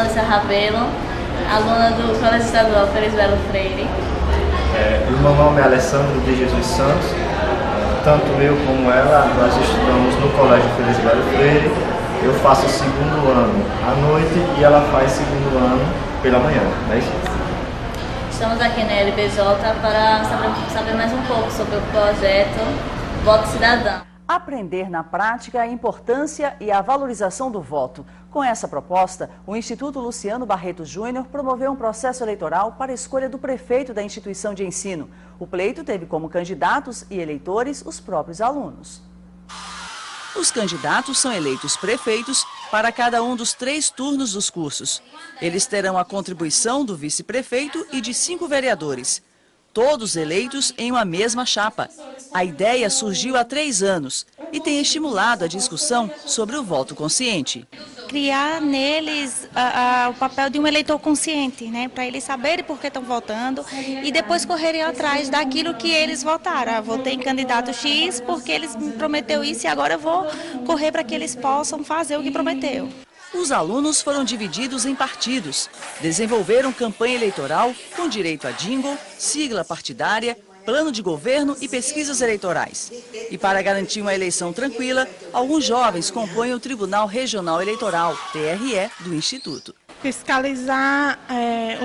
Vanessa Rabelo, aluna do Colégio Estadual Felisbelo Freire. O meu nome é Alessandro de Jesus Santos. Tanto eu como ela, nós estudamos no Colégio Felisbelo Freire. Eu faço o segundo ano à noite e ela faz segundo ano pela manhã, não é isso? Estamos aqui na LBJ para saber mais um pouco sobre o projeto Voto Cidadão. Aprender na prática a importância e a valorização do voto. Com essa proposta, o Instituto Luciano Barreto Júnior promoveu um processo eleitoral para a escolha do prefeito da instituição de ensino. O pleito teve como candidatos e eleitores os próprios alunos. Os candidatos são eleitos prefeitos para cada um dos 3 turnos dos cursos. Eles terão a contribuição do vice-prefeito e de 5 vereadores. Todos eleitos em uma mesma chapa. A ideia surgiu há 3 anos e tem estimulado a discussão sobre o voto consciente. Criar neles o papel de um eleitor consciente, né, para eles saberem por que estão votando e depois correrem atrás daquilo que eles votaram. Votei em candidato X porque eles me prometeu isso e agora eu vou correr para que eles possam fazer o que prometeu. Os alunos foram divididos em partidos, desenvolveram campanha eleitoral com direito a jingle, sigla partidária, plano de governo e pesquisas eleitorais. E para garantir uma eleição tranquila, alguns jovens compõem o Tribunal Regional Eleitoral, TRE, do Instituto. Fiscalizar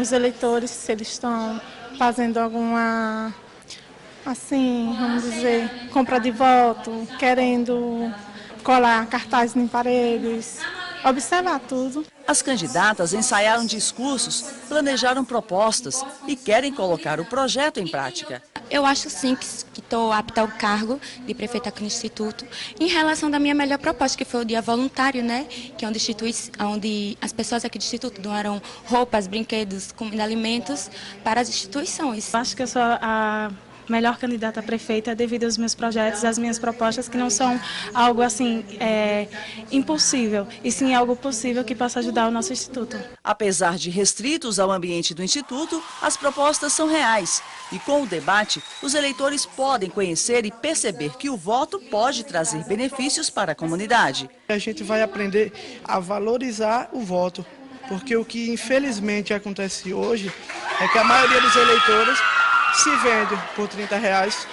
os eleitores, se eles estão fazendo alguma, assim, vamos dizer, compra de voto, querendo colar cartazes em paredes. Observar tudo. As candidatas ensaiaram discursos, planejaram propostas e querem colocar o projeto em prática. Eu acho sim que estou apta ao cargo de prefeita aqui no Instituto, em relação da minha melhor proposta, que foi o dia voluntário, né? Que é onde as pessoas aqui do Instituto doaram roupas, brinquedos, comida, alimentos para as instituições. Eu acho que eu sou a melhor candidata a prefeita devido aos meus projetos, às minhas propostas, que não são algo assim impossível, e sim algo possível que possa ajudar o nosso Instituto. Apesar de restritos ao ambiente do Instituto, as propostas são reais. E com o debate, os eleitores podem conhecer e perceber que o voto pode trazer benefícios para a comunidade. A gente vai aprender a valorizar o voto, porque o que infelizmente acontece hoje é que a maioria dos eleitores se vende por R$30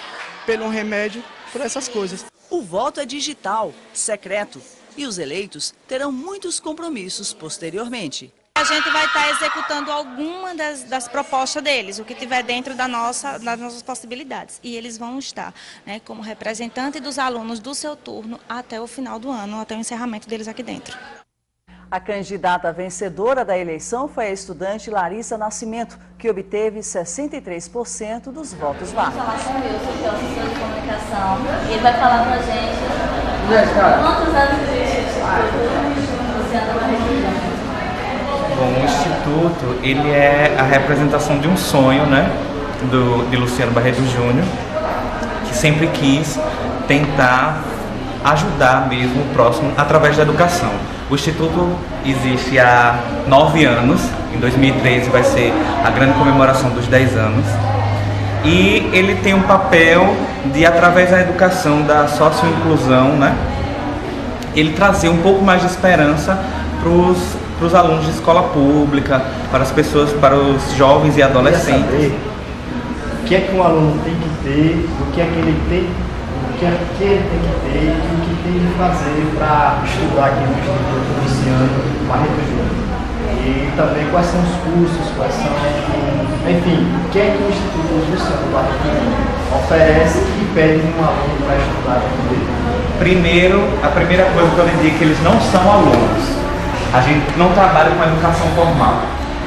pelo remédio, por essas coisas. O voto é digital, secreto, e os eleitos terão muitos compromissos posteriormente. A gente vai estar executando alguma das propostas deles, o que tiver dentro das nossas possibilidades. E eles vão estar, né, como representante dos alunos do seu turno até o final do ano, até o encerramento deles aqui dentro. A candidata vencedora da eleição foi a estudante Larissa Nascimento, que obteve 63% dos votos válidos. Vamos falar com o Wilson, que é o assessor de comunicação, e ele vai falar pra gente quantos anos existe o Luciano Barreto Júnior. Bom, o Instituto, ele é a representação de um sonho, né, de Luciano Barreto Júnior, que sempre quis tentar ajudar mesmo o próximo através da educação. O Instituto existe há 9 anos, em 2013 vai ser a grande comemoração dos 10 anos, e ele tem um papel de, através da educação, da socioinclusão, né, ele trazer um pouco mais de esperança para os alunos de escola pública, para as pessoas, para os jovens e adolescentes. O que é que um aluno tem que ter, o que é que ele tem, o que é que ele tem que ter e o que tem que fazer para estudar aqui no Instituto Luciano Barreto Júnior. E também quais são os cursos, quais são, enfim, o que é que o Instituto Luciano Barreto Júnior oferece e pede um aluno para estudar aqui dele. Primeiro, a primeira coisa que eu lhe digo é que eles não são alunos. A gente não trabalha com educação formal.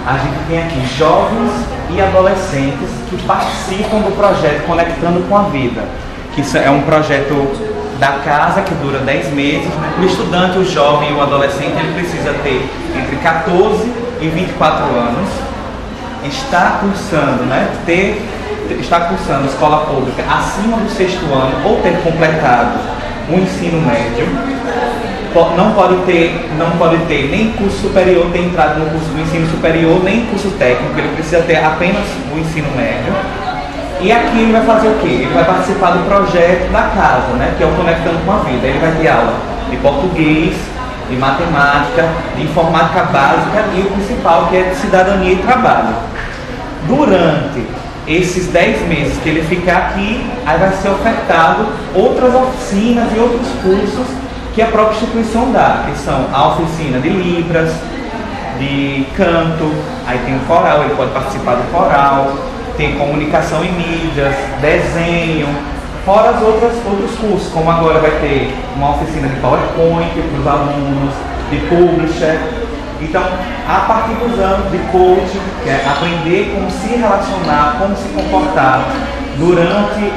A gente tem aqui jovens e adolescentes que participam do projeto Conectando com a Vida, que é um projeto da casa que dura 10 meses. O estudante, o jovem e o adolescente, ele precisa ter entre 14 e 24 anos, está cursando escola pública acima do 6º ano ou ter completado o ensino médio. Não pode ter nem curso superior, ter entrado no curso do ensino superior, nem curso técnico, ele precisa ter apenas o ensino médio. E aqui ele vai fazer o quê? Ele vai participar do projeto da casa, né, que é o Conectando com a Vida. Ele vai ter aula de português, de matemática, de informática básica e o principal, que é de cidadania e trabalho. Durante esses 10 meses que ele ficar aqui, aí vai ser ofertado outras oficinas e outros cursos que a própria instituição dá, que são a oficina de Libras, de canto, aí tem o coral, ele pode participar do coral, tem comunicação em mídias, desenho, fora os outros cursos, como agora vai ter uma oficina de PowerPoint para os alunos, de Publisher. Então, a partir dos anos de coaching, que é aprender como se relacionar, como se comportar durante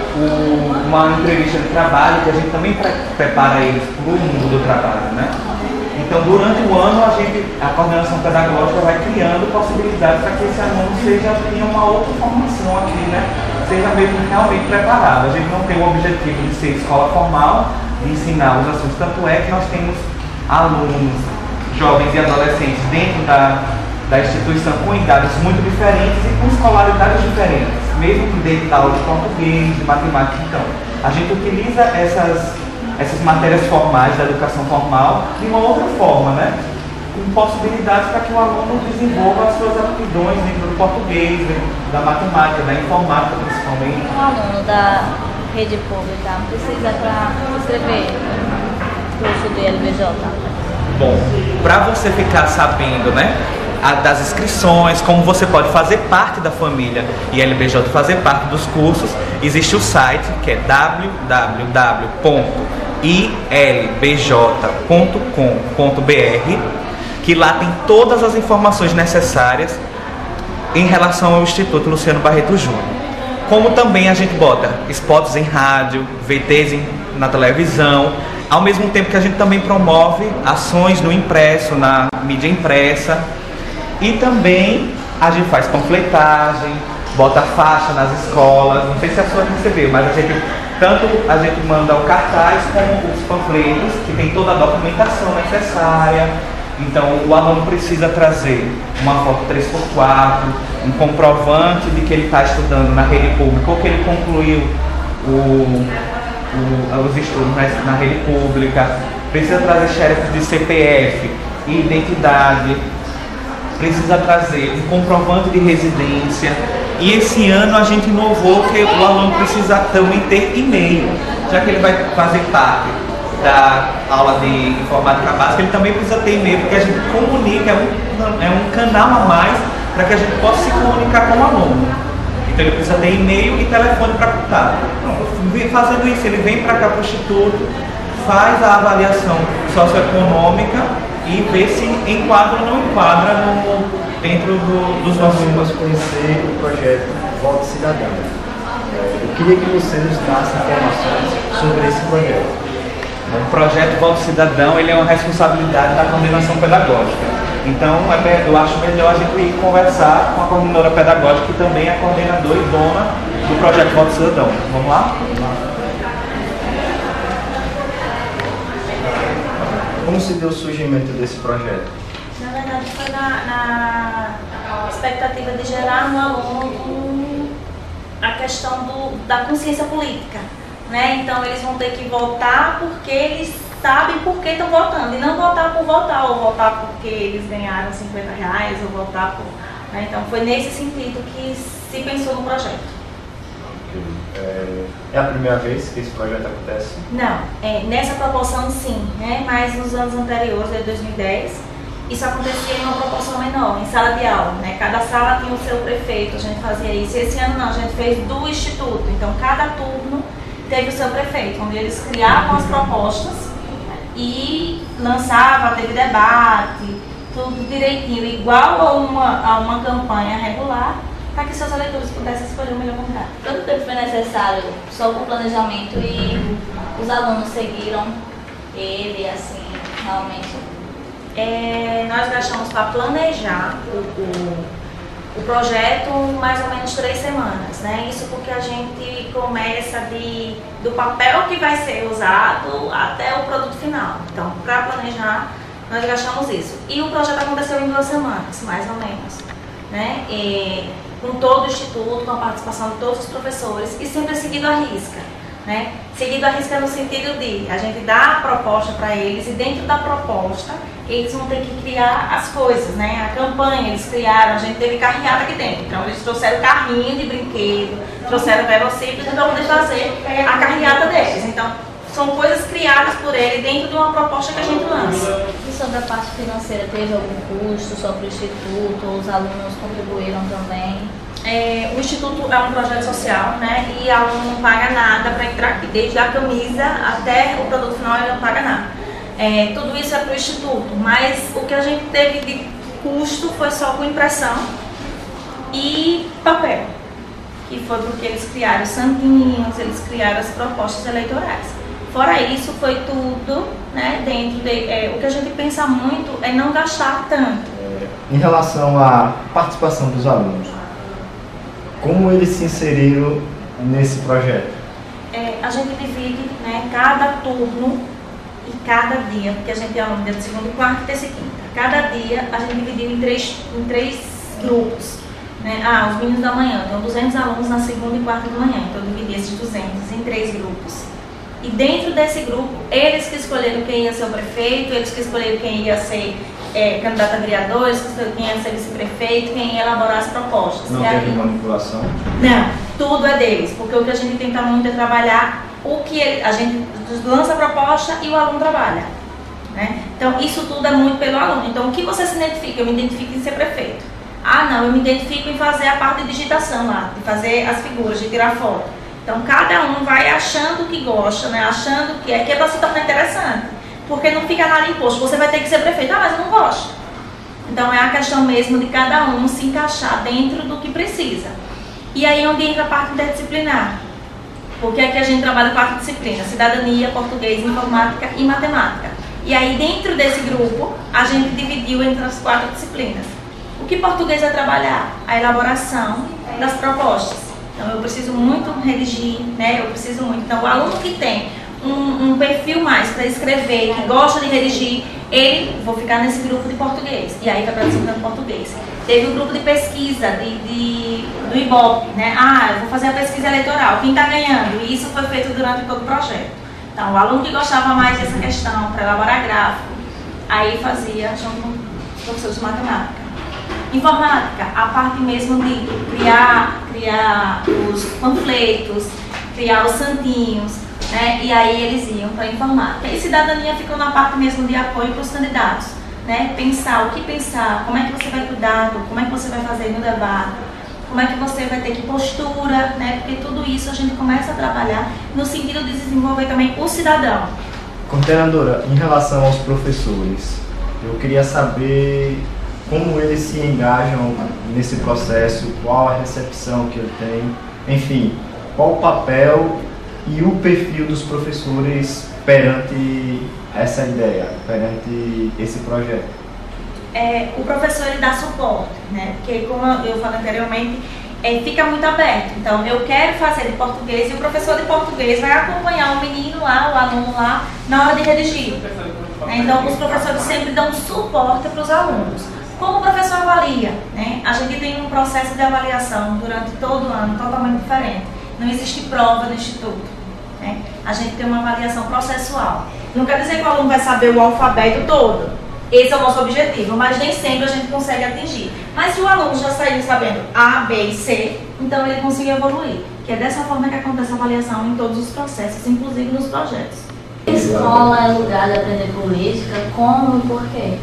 uma entrevista de trabalho, que a gente também prepara eles para o mundo do trabalho, né? Então, durante o ano, a coordenação pedagógica vai criando possibilidades para que esse aluno tenha uma outra formação aqui, né? Seja mesmo realmente preparado. A gente não tem o objetivo de ser escola formal, de ensinar os assuntos, tanto é que nós temos alunos, jovens e adolescentes dentro da instituição com idades muito diferentes e com escolaridades diferentes, mesmo dentro da aula de português, de matemática. Então, a gente utiliza essas matérias formais da educação formal de uma outra forma, né? Com possibilidades para que o aluno desenvolva as suas aptidões dentro do português, da matemática, da informática principalmente. Um aluno da rede pública precisa para escrever o curso do LBJ? Bom, para você ficar sabendo, né, das inscrições, como você pode fazer parte da família e LBJ fazer parte dos cursos, existe o site que é www.ilbj.com.br, que lá tem todas as informações necessárias em relação ao Instituto Luciano Barreto Júnior. Como também a gente bota spots em rádio, VTs na televisão, ao mesmo tempo que a gente também promove ações no impresso, na mídia impressa, e também a gente faz panfletagem, bota faixa nas escolas. Não sei se a sua recebeu, mas a gente manda o cartaz como os panfletos, que tem toda a documentação necessária. Então o aluno precisa trazer uma foto 3x4, um comprovante de que ele está estudando na rede pública ou que ele concluiu os estudos na rede pública, precisa trazer xerox de CPF e identidade, precisa trazer um comprovante de residência. E esse ano a gente inovou que o aluno precisa também ter e-mail, já que ele vai fazer parte da aula de informática básica, ele também precisa ter e-mail, porque a gente comunica, é um canal a mais para que a gente possa se comunicar com o aluno. Então ele precisa ter e-mail e telefone para contato. Fazendo isso, ele vem para cá para o Instituto, faz a avaliação socioeconômica e vê se enquadra ou não enquadra dentro dos nossos... Vamos conhecer o projeto Voto Cidadão. Eu queria que você nos desse informações sobre esse projeto. O projeto Voto Cidadão, ele é uma responsabilidade da coordenação pedagógica. Então, eu acho melhor a gente ir conversar com a coordenadora pedagógica, que também é coordenadora e dona do projeto Voto Cidadão. Vamos lá? Como se deu o surgimento desse projeto? Na verdade, foi na expectativa de gerar no aluno a questão da consciência política, né? Então, eles vão ter que votar porque eles sabem por que estão votando, e não votar por votar, ou votar porque eles ganharam R$50, ou votar por... Né? Então, foi nesse sentido que se pensou no projeto. É a primeira vez que esse projeto acontece? Não, nessa proporção sim, né? Mas nos anos anteriores, de 2010, isso acontecia em uma proporção menor, em sala de aula, né? Cada sala tinha o seu prefeito, a gente fazia isso. Esse ano não, a gente fez do Instituto, então cada turno teve o seu prefeito, onde eles criavam as propostas e lançava, teve debate, tudo direitinho, igual a uma campanha regular, para que seus eleitores pudessem escolher o melhor candidato. Quanto tempo foi necessário só para o planejamento e os alunos seguiram ele, assim, realmente? Nós gastamos para planejar o projeto mais ou menos 3 semanas, né? Isso porque a gente começa do papel que vai ser usado até o produto final. Então, para planejar, nós gastamos isso. E o projeto aconteceu em 2 semanas, mais ou menos, né? Com todo o Instituto, com a participação de todos os professores, e sempre seguido à risca. né? Seguido a risca no sentido de a gente dar a proposta para eles e dentro da proposta eles vão ter que criar as coisas, né? A campanha eles criaram, a gente teve carreata aqui dentro, então eles trouxeram carrinho de brinquedo, trouxeram velocípedos, então vamos fazer a carreata deles. Então são coisas criadas por ele dentro de uma proposta que a gente lança. E sobre a parte financeira, teve algum custo sobre o Instituto? Os alunos contribuíram também? O Instituto é um projeto social, né? E o aluno não paga nada para entrar aqui, desde a camisa até o produto final ele não paga nada. Tudo isso é para o Instituto, mas o que a gente teve de custo foi só com impressão e papel. Que foi porque eles criaram os santinhos, eles criaram as propostas eleitorais. Fora isso, foi tudo, né, dentro de... o que a gente pensa muito é não gastar tanto. Em relação à participação dos alunos, como eles se inseriram nesse projeto? A gente divide, né, cada turno e cada dia, porque a gente tem aluno dia de segunda, quarta, terça e quinta. Cada dia a gente dividiu em três grupos. Né? Os meninos da manhã, então 200 alunos na segunda e quarta de manhã, então eu dividi esses 200 em 3 grupos. E dentro desse grupo, eles que escolheram quem ia ser o prefeito, eles que escolheram quem ia ser candidato a vereador, eles que escolheram quem ia ser vice-prefeito, quem ia elaborar as propostas. Não teve manipulação? Não, tudo é deles, porque o que a gente tenta muito é trabalhar o que a gente lança a proposta e o aluno trabalha. Né? Então isso tudo é muito pelo aluno. Então o que você se identifica? Eu me identifico em ser prefeito. Não, eu me identifico em fazer a parte de digitação lá, de fazer as figuras, de tirar foto. Então cada um vai achando o que gosta, né? Achando que é para se tornar interessante. Porque não fica nada imposto, você vai ter que ser prefeito, mas eu não gosto. Então é a questão mesmo de cada um se encaixar dentro do que precisa. E aí onde entra a parte interdisciplinar. Porque aqui a gente trabalha 4 disciplinas, cidadania, português, informática e matemática. E aí dentro desse grupo a gente dividiu entre as 4 disciplinas. O que português vai trabalhar? A elaboração das propostas. Então eu preciso muito redigir, né? Eu preciso muito. Então o aluno que tem um perfil mais para escrever, que gosta de redigir, vou ficar nesse grupo de português. E aí vai para a disciplina de português. Teve um grupo de pesquisa do IBOP, né? Eu vou fazer a pesquisa eleitoral, quem está ganhando? E isso foi feito durante todo o projeto. Então o aluno que gostava mais dessa questão, para elaborar gráfico, aí fazia junto com os professores de matemática. Informática, a parte mesmo de criar os panfletos, criar os santinhos, né? E aí eles iam para informática. E cidadania ficou na parte mesmo de apoio para os candidatos, né? Pensar, o que pensar, como é que você vai cuidar, como é que você vai fazer no debate, como é que você vai ter que postura, né? Porque tudo isso a gente começa a trabalhar no sentido de desenvolver também o cidadão. Coordenadora, em relação aos professores, eu queria saber como eles se engajam nesse processo, qual a recepção que ele tem, enfim, qual o papel e o perfil dos professores perante essa ideia, perante esse projeto. O professor ele dá suporte, né? Porque como eu falei anteriormente, fica muito aberto. Então eu quero fazer de português e o professor de português vai acompanhar o menino lá, o aluno lá, na hora de redigir. Então os professores sempre dão suporte para os alunos. Como o professor avalia, né? A gente tem um processo de avaliação durante todo o ano totalmente diferente. Não existe prova do instituto, né? A gente tem uma avaliação processual. Não quer dizer que o aluno vai saber o alfabeto todo. Esse é o nosso objetivo, mas nem sempre a gente consegue atingir. Mas se o aluno já saiu sabendo A, B e C, então ele consegue evoluir. Que é dessa forma que acontece a avaliação em todos os processos, inclusive nos projetos. Escola é lugar de aprender política, como e por quê?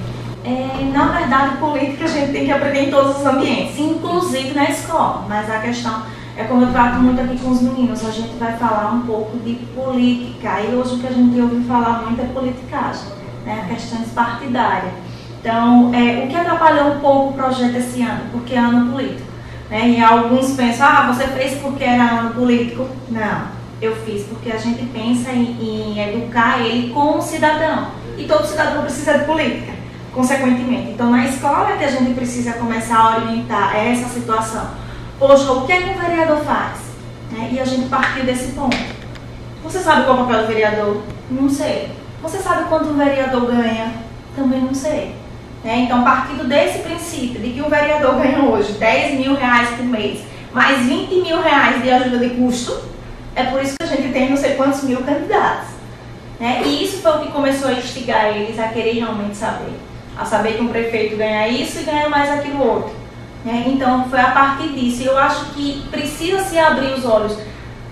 Na verdade, política a gente tem que aprender em todos os ambientes, inclusive na escola. Mas a questão é como eu trato muito aqui com os meninos, a gente vai falar um pouco de política. E hoje o que a gente ouve falar muito é politicagem, né? Questões partidárias. Então, o que atrapalhou um pouco o projeto esse ano? Porque é ano político. Né? E alguns pensam, você fez porque era ano político. Não, eu fiz porque a gente pensa em educar ele como cidadão. E todo cidadão precisa de política. Consequentemente, então na escola é que a gente precisa começar a orientar essa situação. Poxa, o que é que um vereador faz? Né? E a gente partiu desse ponto. Você sabe qual é o papel do vereador? Não sei. Você sabe quanto um vereador ganha? Também não sei. Né? Então, partindo desse princípio de que um vereador ganha hoje R$10 mil por mês, mais R$20 mil de ajuda de custo, É por isso que a gente tem não sei quantos mil candidatos. Né? E isso foi o que começou a instigar eles a querer realmente saber. A saber que um prefeito ganha isso e ganha mais aquilo outro. Né? Então foi a partir disso. Eu acho que precisa se abrir os olhos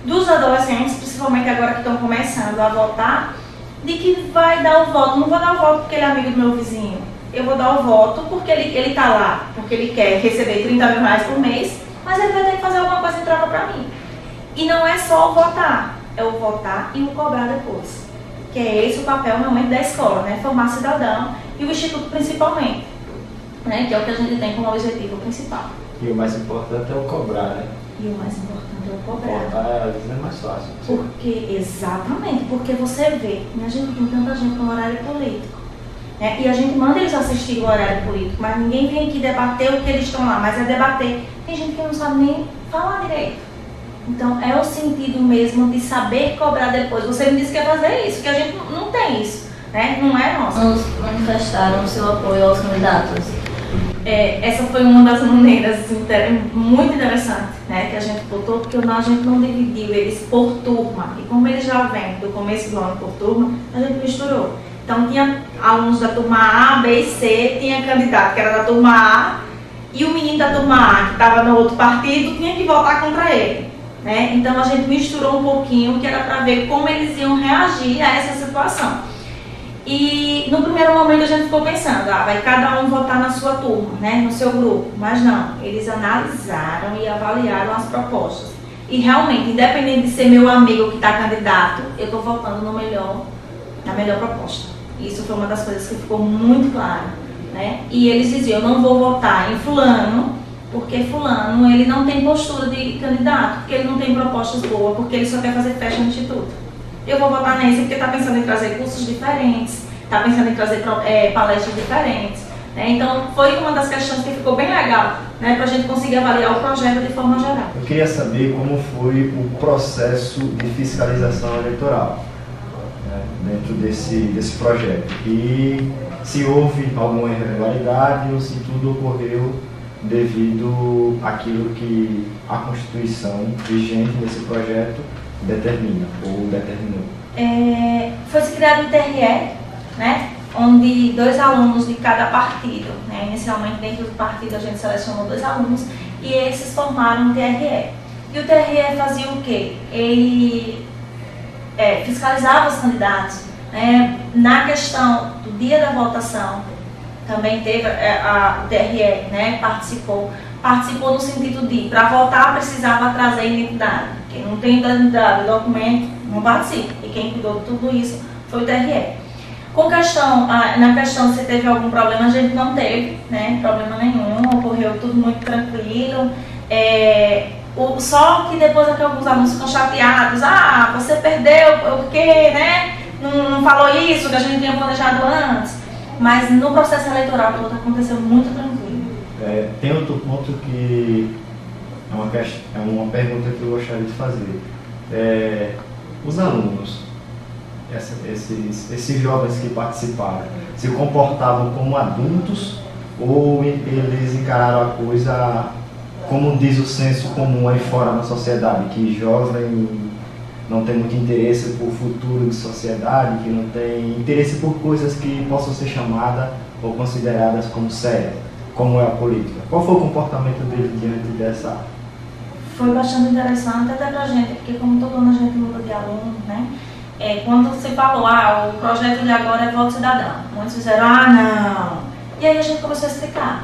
dos adolescentes, principalmente agora que estão começando a votar, de que vai dar o voto. Não vou dar o voto porque ele é amigo do meu vizinho. Eu vou dar o voto porque ele está lá, porque ele quer receber 30 mil reais por mês, mas ele vai ter que fazer alguma coisa em troca para mim. E não é só o votar, é o votar e o cobrar depois. Que é esse o papel realmente da escola, né? Formar cidadão e o Instituto principalmente, né? Que é o que a gente tem como objetivo principal. E o mais importante é o cobrar, né? E o mais importante é o cobrar. Votar às vezes é mais fácil. Porque, exatamente, porque você vê, a gente tem tanta gente no horário político. Né? E a gente manda eles assistir o horário político, mas ninguém vem aqui debater o que eles estão lá, mas é debater. Tem gente que não sabe nem falar direito. Então, é o sentido mesmo de saber cobrar depois. Você me disse que ia fazer isso, que a gente não tem isso, né? Não é nosso. Nos manifestaram o seu apoio aos candidatos. Essa foi uma das maneiras muito interessantes, né? Que a gente botou, porque a gente não dividiu eles por turma. E como eles já vêm do começo do ano por turma, a gente misturou. Então, tinha alunos da turma A, B e C, tinha candidato que era da turma A, e o menino da turma A, que estava no outro partido, tinha que votar contra ele. Né? Então a gente misturou um pouquinho, que era para ver como eles iam reagir a essa situação. E no primeiro momento a gente ficou pensando, vai cada um votar na sua turma, né? No seu grupo. Mas não, eles analisaram e avaliaram as propostas. E realmente, independente de ser meu amigo que está candidato, eu estou votando na melhor proposta. Isso foi uma das coisas que ficou muito clara. Né? E eles diziam, eu não vou votar em fulano, porque fulano, ele não tem postura de candidato, porque ele não tem propostas boas, porque ele só quer fazer festa no instituto. Eu vou votar nesse porque está pensando em trazer cursos diferentes, está pensando em trazer palestras diferentes. Né? Então, foi uma das questões que ficou bem legal, né, para a gente conseguir avaliar o projeto de forma geral. Eu queria saber como foi o processo de fiscalização eleitoral, né, dentro desse projeto. E se houve alguma irregularidade ou se tudo ocorreu devido àquilo que a Constituição vigente nesse projeto determina ou determinou. Foi criado o TRE, né, onde 2 alunos de cada partido, né, inicialmente dentro do partido a gente selecionou 2 alunos e esses formaram o TRE. E o TRE fazia o quê? Ele fiscalizava os candidatos, né, na questão do dia da votação. Também teve a TRE, né, participou no sentido de, para votar, precisava trazer identidade. Quem não tem identidade, documento, não participa. E quem cuidou de tudo isso foi o TRE. Na questão se teve algum problema, a gente não teve, né, problema nenhum, ocorreu tudo muito tranquilo. Só que depois alguns alunos ficam chateados, você perdeu porque, né, não falou isso que a gente tinha planejado antes. Mas no processo eleitoral tudo aconteceu muito tranquilo. Tem outro ponto que é uma pergunta que eu gostaria de fazer. Os alunos, esses jovens que participaram, se comportavam como adultos ou eles encararam a coisa como diz o senso comum aí fora na sociedade, que jovem não tem muito interesse por futuro de sociedade, que não tem interesse por coisas que possam ser chamadas ou consideradas como sérias, como é a política. Qual foi o comportamento dele diante dessa? Foi bastante interessante até pra gente, porque como todo ano a gente muda de aluno, né? Quando você falou, o projeto de agora é voto cidadão, muitos fizeram, não. E aí a gente começou a explicar,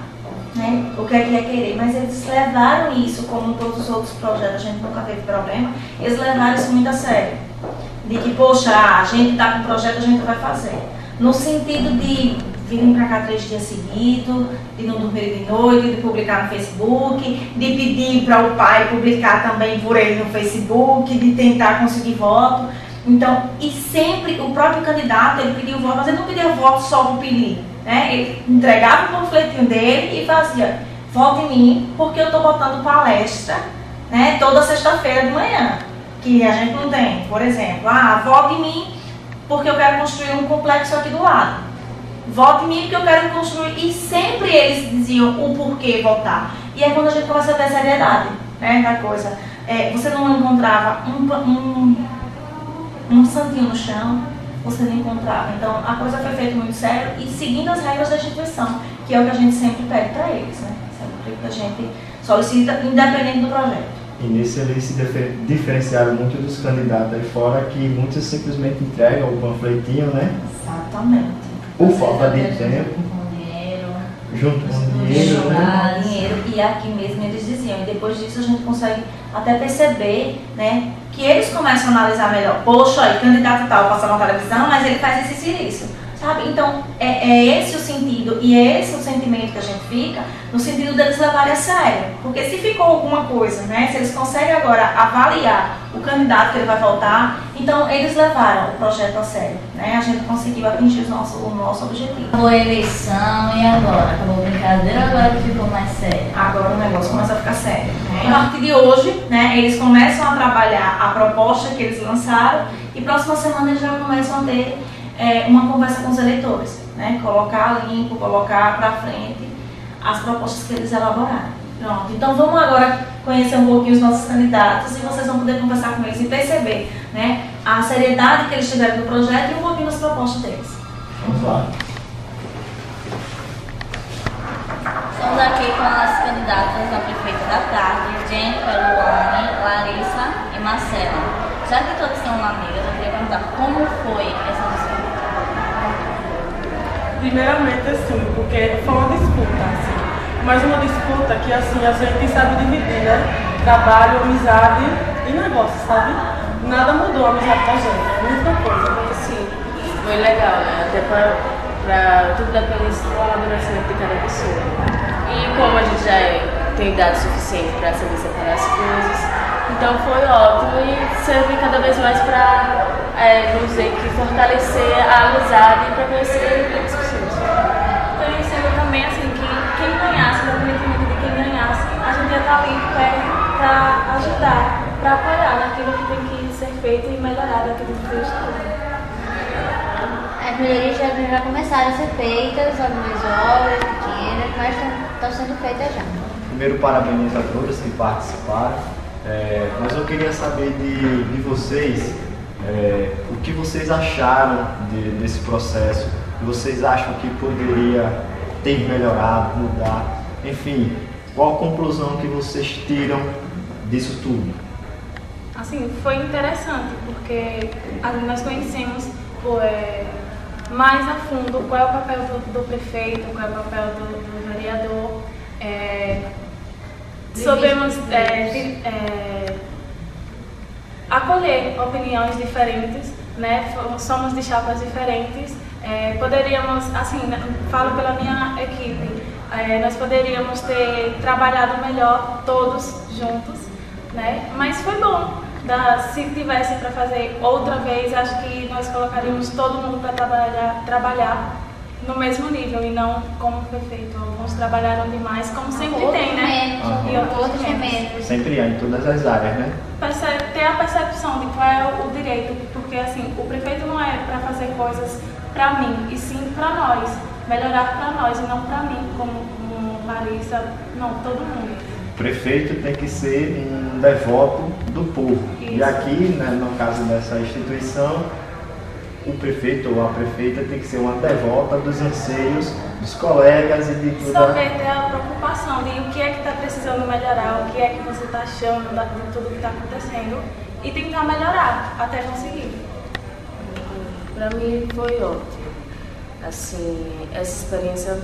né, o que é querer, mas eles levaram isso, como todos os outros projetos, a gente nunca teve problema, eles levaram isso muito a sério. De que, poxa, a gente está com um projeto, a gente vai fazer. No sentido de virem para cá 3 dias seguidos, de não dormir de noite, de publicar no Facebook, de pedir para o pai publicar também por ele no Facebook, de tentar conseguir voto. Então, e sempre o próprio candidato, ele pediu voto, mas ele não pedia voto só por pedir. Né? Ele entregava o panfletinho dele e fazia, vote em mim, porque eu estou botando palestra, né, toda sexta-feira de manhã, que a gente não tem. Por exemplo, vote em mim porque eu quero construir um complexo aqui do lado. Vote em mim porque eu quero construir. E sempre eles diziam o porquê votar. E é quando a gente começa a ter seriedade, né, da coisa. você não encontrava um santinho no chão, você não encontrava. Então a coisa foi feita muito sério e seguindo as regras da instituição, que é o que a gente sempre pede para eles, né? Sempre que a gente solicita, independente do projeto. E nisso eles se diferenciaram muito dos candidatos aí fora, que muitos simplesmente entregam o panfletinho, né? Exatamente. Por falta de tempo. Junto com dinheiro, né? Dinheiro, e aqui mesmo eles diziam, e depois disso a gente consegue até perceber, né, que eles começam a analisar melhor. Poxa, aí candidato tal passa na televisão, mas ele faz isso, sabe? Então é esse o sentido e é esse o sentimento que a gente fica, no sentido deles levarem a sério. Porque se ficou alguma coisa, né, se eles conseguem agora avaliar o candidato que ele vai votar, então eles levaram o projeto a sério, né? A gente conseguiu atingir o nosso objetivo. Acabou a eleição e agora? Acabou a brincadeira, agora que ficou mais sério? Agora o negócio começa a ficar sério, né? A partir de hoje, né, eles começam a trabalhar a proposta que eles lançaram e próxima semana eles já começam a ter uma conversa com os eleitores, né? Colocar limpo, colocar para frente as propostas que eles elaboraram. Pronto, então vamos agora conhecer um pouquinho os nossos candidatos e vocês vão poder conversar com eles e perceber, né, a seriedade que eles tiveram no projeto e um pouquinho das propostas deles. Vamos lá. Estamos aqui com as candidatas a prefeita da tarde, Jennifer, Luane, Larissa e Marcela. Já que todos são amigas, eu queria perguntar como foi essa disputa? Primeiramente, assim, porque foi uma disputa, assim. Mas uma disputa que, assim, a gente sabe dividir, né? Trabalho, amizade e negócio, sabe? Nada mudou a amizade da gente, é a mesma coisa. Sim, foi legal, né? Até pra tudo depende do amadurecimento de cada pessoa. E como a gente já tem idade suficiente para saber separar as coisas, então foi ótimo e serve cada vez mais para, vamos dizer, que fortalecer a amizade e para conhecer outras pessoas. Conhecendo também, assim, que quem ganhasse, independentemente de quem ganhasse, a gente ia estar ali para ajudar, para apoiar naquilo que tem que ser feito e melhorar daquilo que fez tudo. As melhorias já começaram a ser feitas, algumas obras pequenas, mas estão sendo feitas já. Primeiro, parabéns a todas que participaram, mas eu queria saber de vocês o que vocês acharam desse processo, o que vocês acham que poderia ter melhorado, mudar, enfim, qual a conclusão que vocês tiram disso tudo? Assim, foi interessante, porque nós conhecemos mais a fundo qual é o papel do prefeito, qual é o papel do vereador. Soubemos acolher opiniões diferentes, né? Somos de chapas diferentes. Poderíamos, assim, falo pela minha equipe, nós poderíamos ter trabalhado melhor todos juntos, né? Mas foi bom. Se tivesse para fazer outra vez, acho que nós colocaríamos todo mundo para trabalhar no mesmo nível e não como foi feito. Alguns trabalharam demais, como sempre tem, né? E outros menos. Sempre há, em todas as áreas, né? Ter a percepção de qual é o direito, porque assim, o prefeito não é para fazer coisas para mim, e sim para nós, melhorar para nós e não para mim, como Larissa, não, todo mundo. O prefeito tem que ser um devoto do povo. Isso. E aqui, né, no caso dessa instituição, o prefeito ou a prefeita tem que ser uma devota dos anseios dos colegas e de tudo. Saber ter a preocupação de o que é que está precisando melhorar, o que é que você está achando de tudo que está acontecendo e tentar melhorar até conseguir. Para mim foi ótimo. Assim, essa experiência,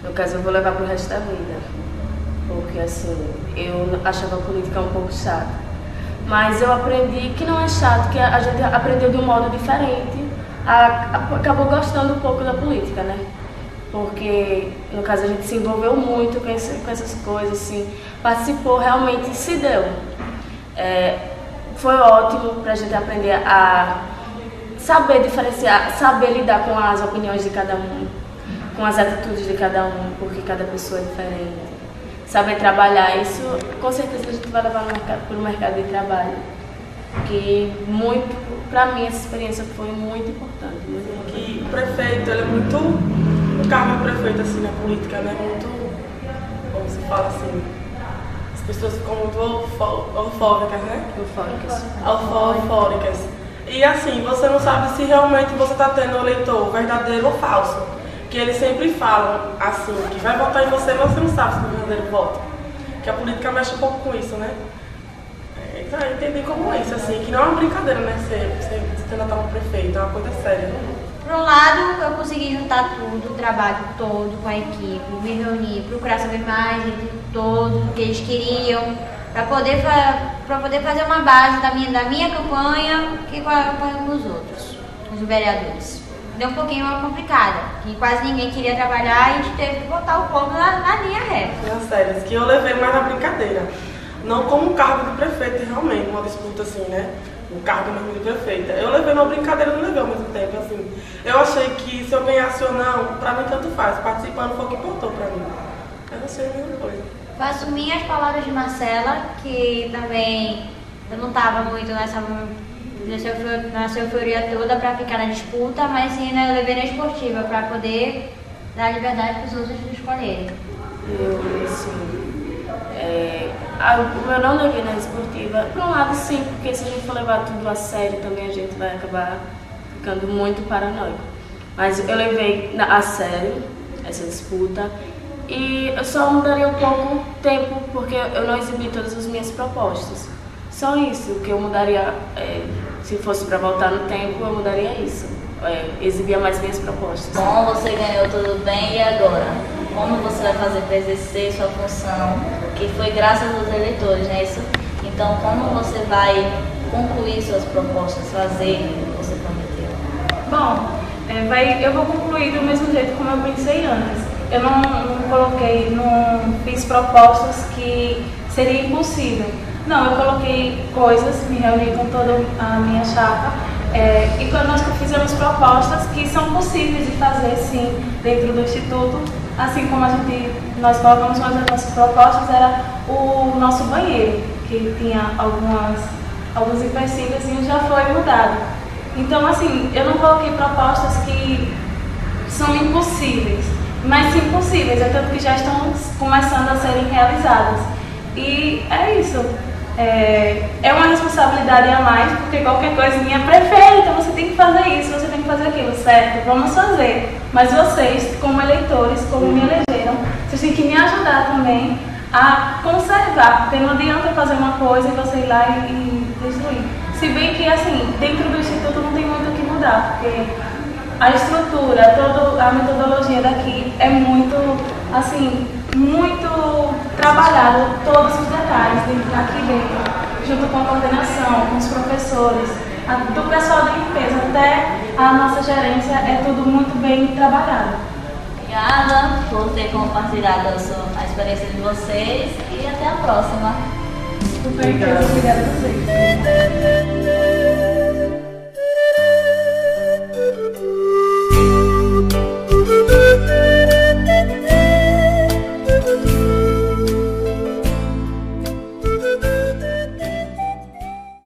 no caso, eu vou levar para o resto da vida. Porque assim, eu achava a política um pouco chata. Mas eu aprendi que não é chato, que a gente aprendeu de um modo diferente. Acabou gostando um pouco da política, né? Porque, no caso, a gente se envolveu muito com essas coisas, assim, participou, realmente se deu. Foi ótimo pra gente aprender a saber diferenciar, saber lidar com as opiniões de cada um, com as atitudes de cada um, porque cada pessoa é diferente. Saber trabalhar, isso com certeza a gente vai levar para o mercado de trabalho. Que para mim essa experiência foi muito importante. Que o prefeito, ele é muito, o cargo do prefeito assim na política, né? Muito, como se fala assim, pessoas ficam muito eufóricas, né? Eufóricas. E assim, você não sabe se realmente você está tendo um eleitor verdadeiro ou falso. Que eles sempre falam assim, que vai votar em você, mas você não sabe se é verdadeiro voto. Que a política mexe um pouco com isso, né? Então, eu entendi como isso, assim, que não é uma brincadeira, né? Você candidatar um prefeito, é uma coisa séria, né? Por um lado, eu consegui juntar tudo, o trabalho todo com a equipe, me reunir, procurar saber mais de todos, o que eles queriam, para poder fazer uma base da minha campanha que com a campanha dos outros, os vereadores. Deu um pouquinho complicada, que quase ninguém queria trabalhar e a gente teve que botar o povo na linha reta. Nas sérias, que eu levei mais na brincadeira. Não como um cargo de prefeito, realmente, uma disputa assim, né? Um cargo mesmo de prefeita. Eu levei na brincadeira, não levei ao mesmo tempo, assim. Eu achei que se eu ganhasse ou não, pra mim tanto faz. Participando foi o que importou pra mim. Eu não sei a mesma coisa. Eu assumi as palavras de Marcela, que também eu não estava muito nessa euforia toda para ficar na disputa, mas sim, né, eu levei na esportiva para poder dar liberdade para os outros escolherem. Eu, assim, eu não levei na esportiva, por um lado sim, porque se a gente for levar tudo a sério também a gente vai acabar ficando muito paranoico. Mas eu levei a sério essa disputa e eu só mudaria um pouco o tempo, porque eu não exibi todas as minhas propostas. Só isso, o que eu mudaria, se fosse para voltar no tempo, eu mudaria isso. Exibia mais minhas propostas. Bom, você ganhou tudo bem, e agora? Como você vai fazer para exercer sua função, que foi graças aos eleitores, não é isso? Então, como você vai concluir suas propostas, fazer o que você prometeu? Bom, eu vou concluir do mesmo jeito como eu pensei antes. Eu não fiz propostas que seria impossível. Não, eu coloquei coisas, me reuni com toda a minha chapa e nós fizemos propostas que são possíveis de fazer, sim, dentro do Instituto. Assim como nós colocamos nas nossas propostas, era o nosso banheiro, que tinha alguns empecilhos e já foi mudado. Então, assim, eu não coloquei propostas que são impossíveis, mas sim possíveis, tanto que já estão começando a serem realizadas. E é isso. É uma responsabilidade a mais, porque qualquer coisinha, prefeita, você tem que fazer isso, você tem que fazer aquilo, certo? Vamos fazer. Mas vocês, como eleitores, como me elegeram, vocês têm que me ajudar também a conservar, porque não adianta fazer uma coisa e você ir lá e destruir. Se bem que, assim, dentro do Instituto não tem muito o que mudar, porque a estrutura, toda a metodologia daqui é muito, assim, muito trabalhado, todos os detalhes aqui dentro, junto com a coordenação, com os professores, do pessoal da limpeza até a nossa gerência, é tudo muito bem trabalhado. Obrigada por ter compartilhado a experiência de vocês e até a próxima. Obrigada a vocês.